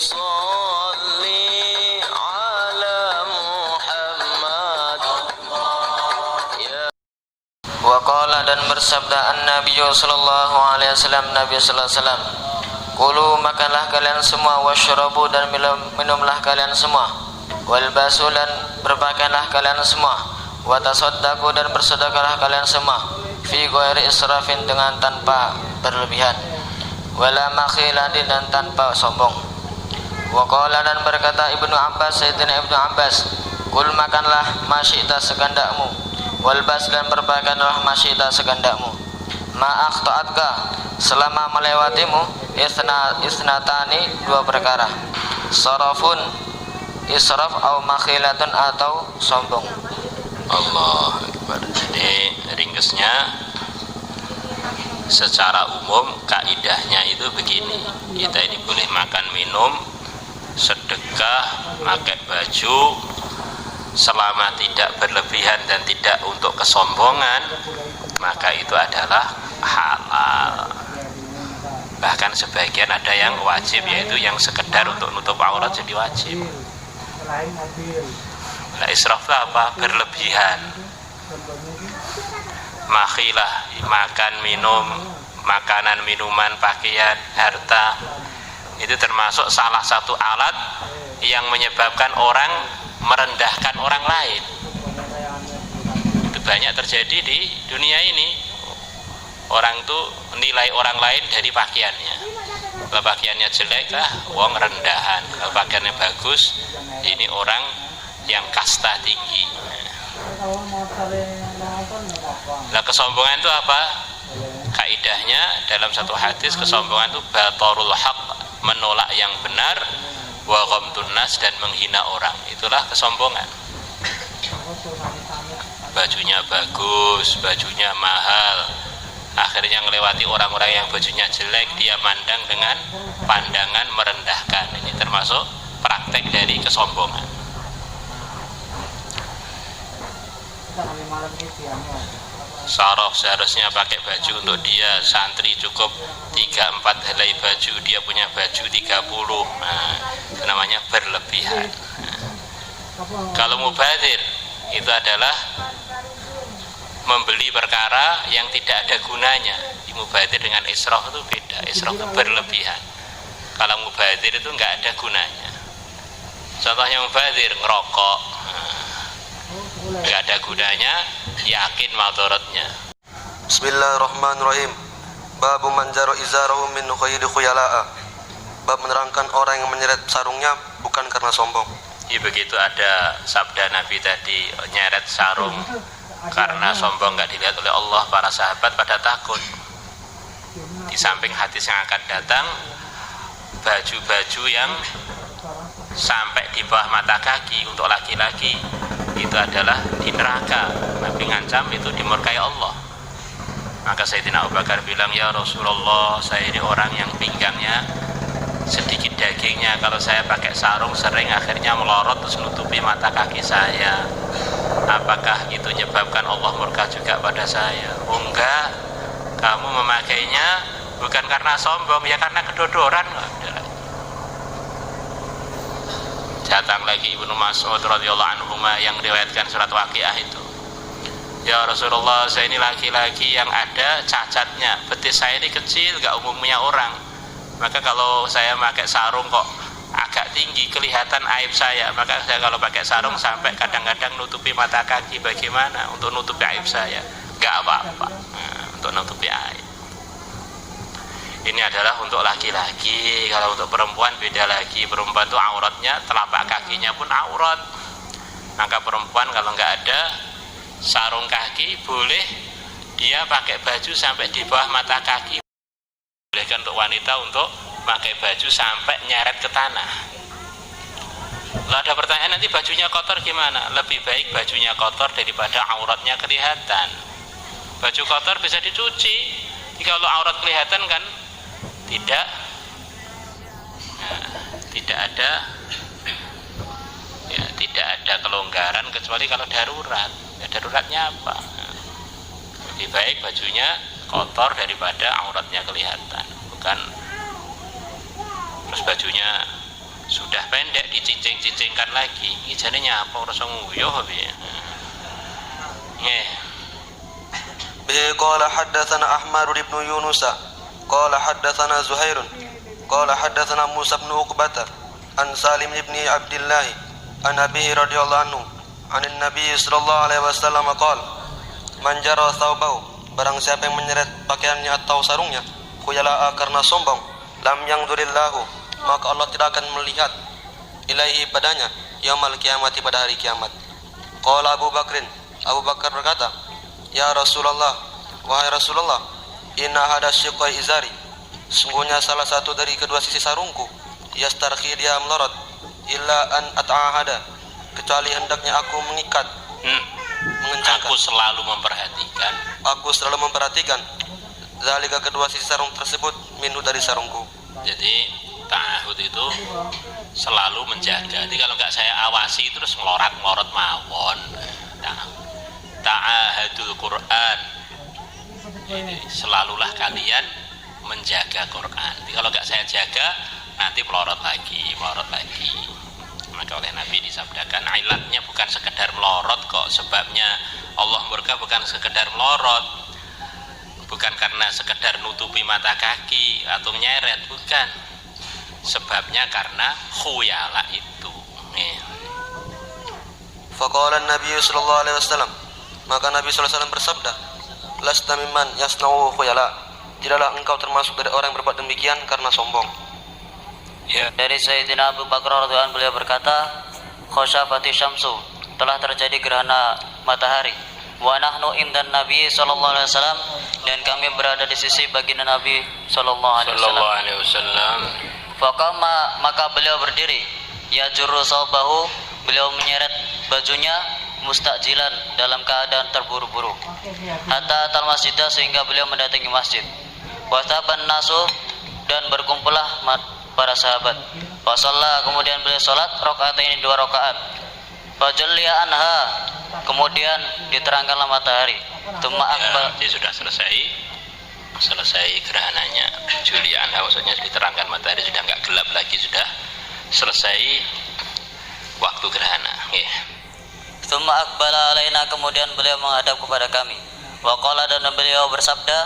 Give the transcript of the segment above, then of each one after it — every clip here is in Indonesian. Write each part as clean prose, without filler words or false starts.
Sholli ala Muhammad. Wa qala, dan bersabda an-Nabi sallallahu alaihi wasallam, Nabi sallallahu alaihi wasallam, kulu, makanlah kalian semua, washrabu, dan minumlah kalian semua, walbasu, dan berpakaianlah kalian semua, wa tasaddaqu, dan bersedekahlah kalian semua, fi ghairi israfin, dengan tanpa berlebihan, wala makhilatin, dan tanpa sombong. Wa qala, dan berkata Ibnu Abbas, Sayyidina Ibnu Abbas, kul, makanlah masyita sekandakmu, walbas, dan berpakaianlah masyita sekandakmu, ma akhtaatka, selama melewatimu, isnatani, dua perkara, sarafun, israf, au makhilatun, atau sombong. Allah Akbar. Jadi ringkesnya secara umum kaidahnya itu begini, kita ini boleh makan minum, sedekah, pakai baju, selama tidak berlebihan dan tidak untuk kesombongan, maka itu adalah halal. Bahkan sebagian ada yang wajib, yaitu yang sekedar untuk nutup aurat jadi wajib. Nah, israf itu apa? Berlebihan. Makhilah, makan minum, makanan, minuman, pakaian, harta, itu termasuk salah satu alat yang menyebabkan orang merendahkan orang lain. Itu banyak terjadi di dunia ini. Orang tuh nilai orang lain dari pakaiannya. Kalau pakaiannya jelek, wong rendahan. Kalau pakaiannya bagus, ini orang yang kasta tinggi. Nah, kesombongan itu apa? Kaidahnya dalam satu hadis, kesombongan itu batarul haq, menolak yang benar, wa ghamtun nas, dan menghina orang. Itulah kesombongan. Bajunya bagus, bajunya mahal, akhirnya melewati orang-orang yang bajunya jelek, dia mandang dengan pandangan merendahkan. Ini termasuk praktek dari kesombongan. Saraf, seharusnya pakai baju untuk dia, santri cukup 3-4 helai baju, dia punya baju 30. Nah, itu namanya berlebihan. Kalau mubadir, itu adalah membeli perkara yang tidak ada gunanya. Mubadir dengan israf itu beda. Israf itu berlebihan. Kalau mubadir itu nggak ada gunanya. Contohnya mubadir, ngerokok, nggak ada gunanya, yakin madharatnya. Bismillahirrahmanirrahim. Babu manjaro izarahu min khayri khuyala'a. Bab menerangkan orang yang menyeret sarungnya bukan karena sombong. Begitu ada sabda Nabi tadi, nyeret sarung karena sombong, nggak dilihat oleh Allah, para sahabat pada takut. Di samping hadis yang akan datang, baju-baju yang sampai di bawah mata kaki untuk laki-laki itu adalah di neraka. Nabi ngancam itu dimurkai Allah. Maka Sayyidina Abu Bakar bilang, ya Rasulullah, saya ini orang yang pinggangnya sedikit dagingnya, kalau saya pakai sarung sering akhirnya melorot terus nutupi mata kaki saya. Apakah itu menyebabkan Allah murka juga pada saya? Oh enggak, kamu memakainya bukan karena sombong, ya karena kedodoran. Datang lagi Ibnu Mas'ud radhiyallahu anhu yang riwayatkan surat Waqiah itu, ya Rasulullah, saya ini laki-laki yang ada cacatnya, betis saya ini kecil, gak umumnya orang, maka kalau saya pakai sarung kok agak tinggi, kelihatan aib saya, maka saya kalau pakai sarung sampai kadang-kadang nutupi mata kaki, bagaimana untuk nutupi aib saya? Gak apa-apa, untuk nutupi aib. Ini adalah untuk laki-laki. Kalau untuk perempuan beda lagi. Perempuan itu auratnya, telapak kakinya pun aurat. Maka perempuan kalau nggak ada sarung kaki, boleh dia pakai baju sampai di bawah mata kaki. Bolehkan untuk wanita untuk pakai baju sampai nyeret ke tanah. Kalau ada pertanyaan, nanti bajunya kotor gimana? Lebih baik bajunya kotor daripada auratnya kelihatan. Baju kotor bisa dicuci. Jika kalau aurat kelihatan kan tidak, tidak ada, ya, tidak ada kelonggaran kecuali kalau darurat. Ya, daruratnya apa? Lebih baik bajunya kotor daripada auratnya kelihatan. Bukan terus bajunya sudah pendek dicincing-cincingkan lagi. Iki jane nyapa ora iso nguyuh piye. Nggih. به قال حدثنا أحمد بن يونس قال حدثنا زهير قال حدثنا موسى بن عقبة عن سالم بن عبد الله عن أبيه رضي الله عنه عن النبي صلى الله عليه وسلم قال من جرى ثوبه barang siapa yang menyeret pakaiannya atau sarungnya khuyala'a karena sombong lam yangdurillahu maka Allah tidak akan melihat ilaihi padanya yaumal kiamati pada hari kiamat. Qala Abu Bakar berkata, ya Rasulullah, wahai Rasulullah, inna hada syiqai izari, sungguhnya salah satu dari kedua sisi sarungku, yastarqi dia melorot, illa an ata'ahada, kecuali hendaknya aku mengikat, mengencangkan. Aku selalu memperhatikan zalika kedua sisi sarung tersebut minhu dari sarungku. Jadi ta'ahud itu selalu menjaga. Jadi kalau nggak saya awasi terus ngelorat-ngelorot mawon. Ta'ahadul Quran. Jadi selalulah kalian menjaga Quran. Jadi kalau nggak saya jaga nanti melorot lagi. Maka oleh Nabi disabdakan ilatnya bukan sekedar melorot kok, sebabnya Allah murka bukan sekedar melorot, bukan karena sekedar nutupi mata kaki atau nyeret, bukan, sebabnya karena khuyala itu. Faqala Nabi sallallahu alaihi wasallam, maka Nabi sallallahu alaihi wasallam bersabda, lasta mimman yasna'u khuyala, tidaklah engkau termasuk dari orang yang berbuat demikian karena sombong. Ya. Dari Sayyidina Abu Bakar radhiyallahu anhu beliau berkata, khasyafati syamsu, telah terjadi gerhana matahari. Wa nahnu indan Nabi sallallahu alaihi wasallam, dan kami berada di sisi baginda Nabi sallallahu alaihi wasallam. Faqama, maka beliau berdiri, yajurru sawbahu, beliau menyeret bajunya, mustajilan, dalam keadaan terburu-buru. Hatta atal masjidah, sehingga beliau mendatangi masjid. Wasaban nasu, dan berkumpullah para sahabat. Fasalla, kemudian beliau salat rakaat ini 2 rakaat. Fajalliya anha, kemudian diterangkanlah matahari. Tsumma akbar, jadi sudah selesai gerhananya. Julia anha maksudnya diterangkan matahari, sudah enggak gelap lagi, sudah selesai waktu gerhana. Tsumma aqbala alaina, kemudian beliau menghadap kepada kami. Wa qala, dan beliau bersabda,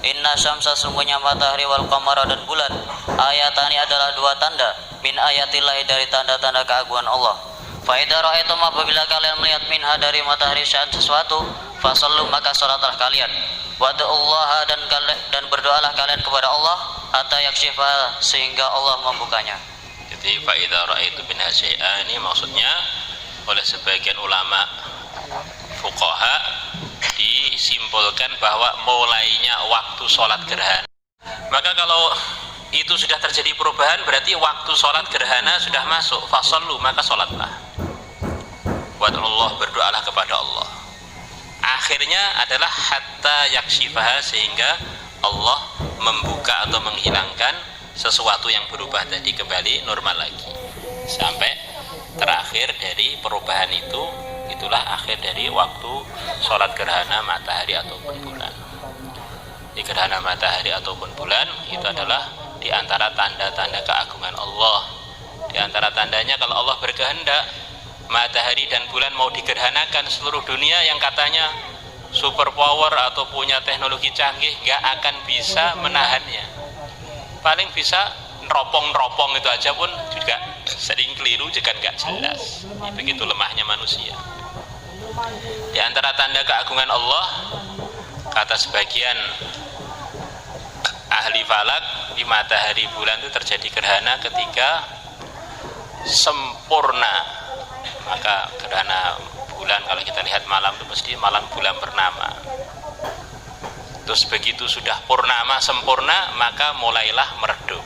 inna syamsa, sungguhnya matahari, wal qamara, dan bulan, ayatani adalah 2 tanda, min ayatillahi, dari tanda-tanda keagungan Allah. Fa idza ra'aitum, apabila kalian melihat minha, dari matahari, syai'an sesuatu, fasallu, maka salatlah kalian. Wad'ullaha, dan berdoalah kalian kepada Allah, hatta yakshifa, sehingga Allah membukanya. Jadi fa idza ra'aitum minha syai'an, ini maksudnya oleh sebagian ulama fuqaha disimpulkan bahwa mulainya waktu sholat gerhana. Maka kalau itu sudah terjadi perubahan, berarti waktu sholat gerhana sudah masuk. Fasallu, maka sholatlah. Wad'ullah, berdoalah kepada Allah. Akhirnya adalah hatta yakshifaha, sehingga Allah membuka atau menghilangkan sesuatu yang berubah tadi, kembali normal lagi. Sampai terakhir dari perubahan itu, itulah akhir dari waktu sholat gerhana matahari ataupun bulan. Di gerhana matahari ataupun bulan itu adalah di antara tanda-tanda keagungan Allah. Di antara tandanya, kalau Allah berkehendak matahari dan bulan mau digerhanakan, seluruh dunia yang katanya super power atau punya teknologi canggih gak akan bisa menahannya. Paling bisa neropong-neropong itu aja pun juga sering keliru jika gak jelas. Begitu lemahnya manusia. Di antara tanda keagungan Allah, kata sebagian ahli falak, di matahari bulan itu terjadi gerhana ketika sempurna. Maka gerhana bulan kalau kita lihat malam itu mesti malam bulan purnama. Terus begitu sudah purnama sempurna, maka mulailah meredup.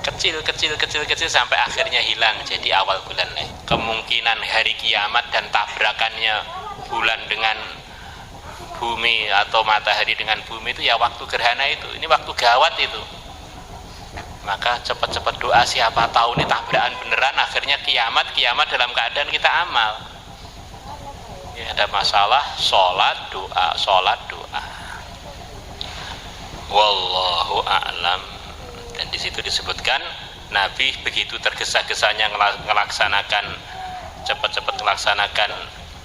Kecil sampai akhirnya hilang, jadi awal bulan. Kemungkinan hari kiamat dan tabrakannya bulan dengan bumi atau matahari dengan bumi itu ya waktu gerhana itu. Ini waktu gawat itu. Maka cepat-cepat doa, siapa tahu ini tabrakan beneran, akhirnya kiamat dalam keadaan kita amal. Ya, ada masalah, sholat doa. Wallahu a'lam. Dan di situ disebutkan Nabi begitu tergesa-gesanya melaksanakan cepat-cepat melaksanakan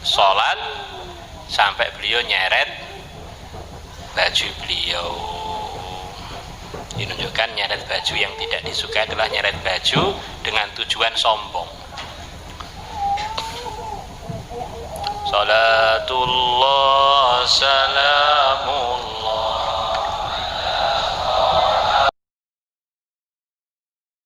sholat sampai beliau nyeret baju beliau. Menunjukkan nyeret baju yang tidak disukai adalah nyeret baju dengan tujuan sombong. Salatul